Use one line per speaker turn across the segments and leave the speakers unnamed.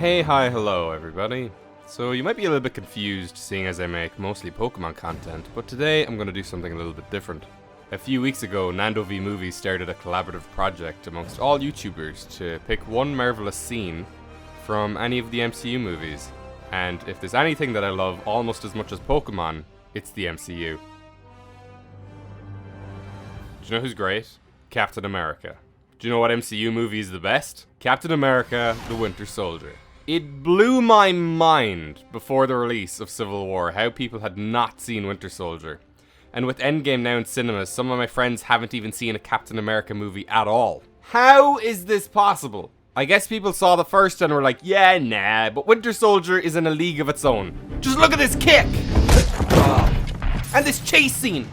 Hey, hi, hello everybody. So you might be a little bit confused seeing as I make mostly Pokemon content, but today I'm going to do something a little bit different. A few weeks ago, Nando V Movies started a collaborative project amongst all YouTubers to pick one marvelous scene from any of the MCU movies. And if there's anything that I love almost as much as Pokemon, it's the MCU. Do you know who's great? Captain America. Do you know what MCU movie is the best? Captain America, the Winter Soldier. It blew my mind before the release of Civil War how people had not seen Winter Soldier. And with Endgame now in cinemas, some of my friends haven't even seen a Captain America movie at all. How is this possible? I guess people saw the first and were like, yeah, nah, but Winter Soldier is in a league of its own. Just look at this kick! And this chase scene!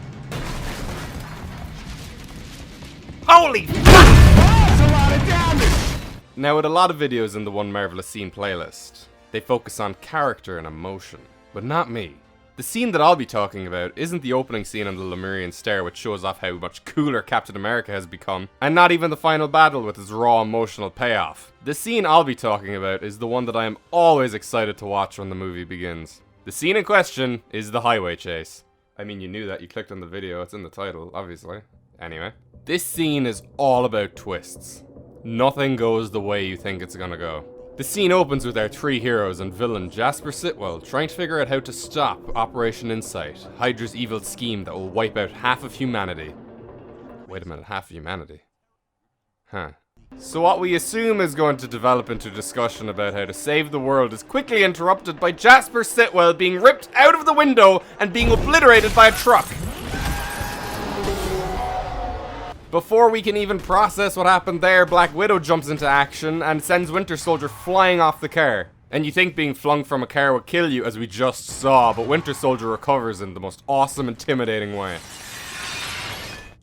Holy fuck! That's a lot of damage! Now, with a lot of videos in the One Marvelous Scene playlist, they focus on character and emotion, but not me. The scene that I'll be talking about isn't the opening scene on the Lemurian Stair, which shows off how much cooler Captain America has become, and not even the final battle with its raw emotional payoff. The scene I'll be talking about is the one that I am always excited to watch when the movie begins. The scene in question is the highway chase. I mean, you knew that, you clicked on the video, it's in the title, obviously. Anyway, this scene is all about twists. Nothing goes the way you think it's gonna go. The scene opens with our three heroes and villain Jasper Sitwell trying to figure out how to stop Operation Insight, Hydra's evil scheme that will wipe out half of humanity. Wait a minute, half of humanity? Huh. So what we assume is going to develop into a discussion about how to save the world is quickly interrupted by Jasper Sitwell being ripped out of the window and being obliterated by a truck. Before we can even process what happened there, Black Widow jumps into action and sends Winter Soldier flying off the car. And you think being flung from a car would kill you, as we just saw, but Winter Soldier recovers in the most awesome, intimidating way.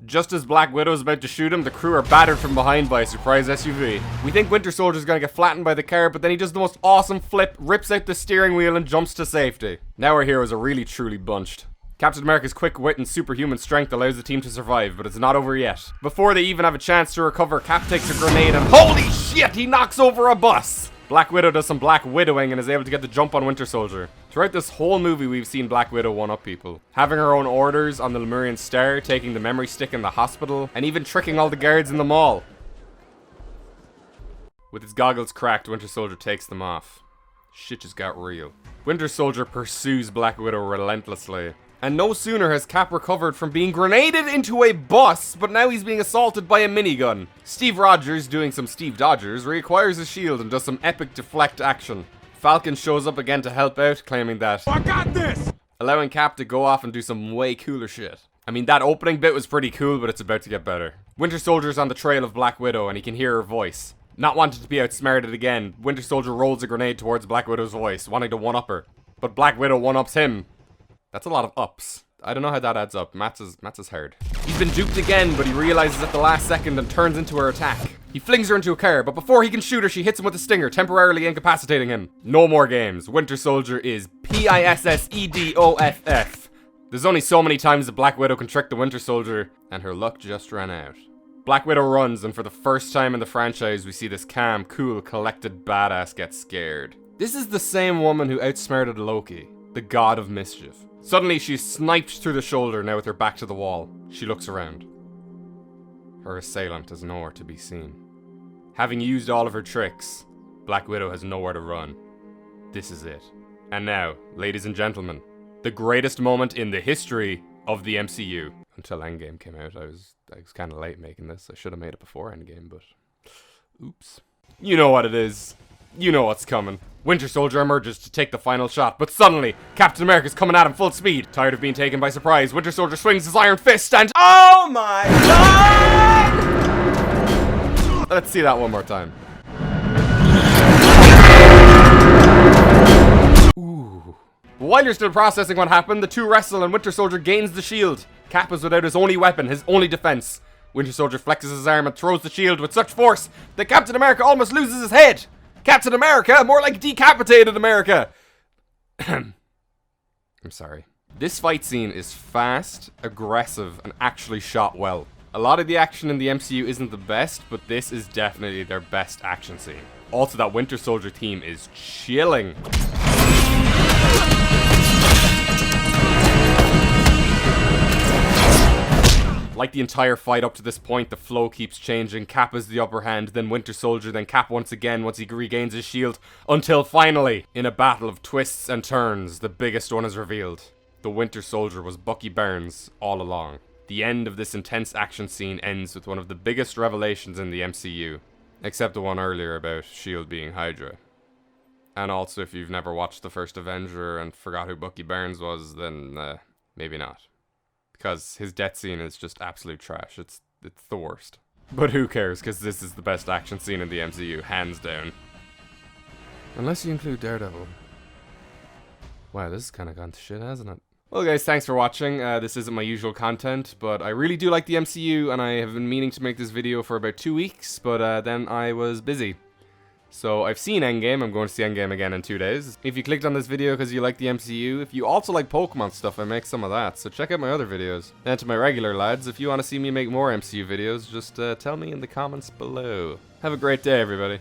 Just as Black Widow is about to shoot him, the crew are battered from behind by a surprise SUV. We think Winter Soldier's gonna get flattened by the car, but then he does the most awesome flip, rips out the steering wheel and jumps to safety. Now our heroes are really truly bunched. Captain America's quick wit and superhuman strength allows the team to survive, but it's not over yet. Before they even have a chance to recover, Cap takes a grenade and holy shit, he knocks over a bus! Black Widow does some Black Widowing and is able to get the jump on Winter Soldier. Throughout this whole movie, we've seen Black Widow one-up people. Having her own orders on the Lemurian Stair, taking the memory stick in the hospital, and even tricking all the guards in the mall. With his goggles cracked, Winter Soldier takes them off. Shit just got real. Winter Soldier pursues Black Widow relentlessly. And no sooner has Cap recovered from being grenaded into a bus, but now he's being assaulted by a minigun. Steve Rogers, doing some Steve Dodgers, reacquires his shield and does some epic deflect action. Falcon shows up again to help out, claiming that I got this! Allowing Cap to go off and do some way cooler shit. I mean, that opening bit was pretty cool, but it's about to get better. Winter Soldier's on the trail of Black Widow and he can hear her voice. Not wanting to be outsmarted again, Winter Soldier rolls a grenade towards Black Widow's voice, wanting to one-up her. But Black Widow one-ups him. That's a lot of ups. I don't know how that adds up. Maths is hard. He's been duped again, but he realizes at the last second and turns into her attack. He flings her into a car, but before he can shoot her, she hits him with a stinger, temporarily incapacitating him. No more games. Winter Soldier is PISSEDOFF. There's only so many times that Black Widow can trick the Winter Soldier, and her luck just ran out. Black Widow runs, and for the first time in the franchise, we see this calm, cool, collected badass get scared. This is the same woman who outsmarted Loki, the god of mischief. Suddenly, she's sniped through the shoulder, now with her back to the wall. She looks around. Her assailant is nowhere to be seen. Having used all of her tricks, Black Widow has nowhere to run. This is it. And now, ladies and gentlemen, the greatest moment in the history of the MCU. Until Endgame came out, I was kind of late making this. I should have made it before Endgame, but oops. You know what it is. You know what's coming. Winter Soldier emerges to take the final shot, but suddenly, Captain America's coming at him full speed. Tired of being taken by surprise, Winter Soldier swings his iron fist and oh my god! Let's see that one more time. Ooh. While you're still processing what happened, the two wrestle and Winter Soldier gains the shield. Cap is without his only weapon, his only defense. Winter Soldier flexes his arm and throws the shield with such force that Captain America almost loses his head. Captain America? More like decapitated America! I'm sorry. This fight scene is fast, aggressive, and actually shot well. A lot of the action in the MCU isn't the best, but this is definitely their best action scene. Also, that Winter Soldier theme is chilling. Like the entire fight up to this point, the flow keeps changing. Cap has the upper hand, then Winter Soldier, then Cap once again once he regains his shield, until finally, in a battle of twists and turns, the biggest one is revealed. The Winter Soldier was Bucky Barnes all along. The end of this intense action scene ends with one of the biggest revelations in the MCU, except the one earlier about S.H.I.E.L.D. being Hydra. And also, if you've never watched the first Avenger and forgot who Bucky Barnes was, then maybe not. Because his death scene is just absolute trash. It's the worst. But who cares, because this is the best action scene in the MCU, hands down. Unless you include Daredevil. Wow, this has kind of gone to shit, hasn't it? Well guys, thanks for watching. This isn't my usual content, but I really do like the MCU, and I have been meaning to make this video for about 2 weeks, but then I was busy. So I've seen Endgame, I'm going to see Endgame again in 2 days. If you clicked on this video because you like the MCU, if you also like Pokemon stuff, I make some of that, so check out my other videos. And to my regular lads, if you want to see me make more MCU videos, just tell me in the comments below. Have a great day, everybody.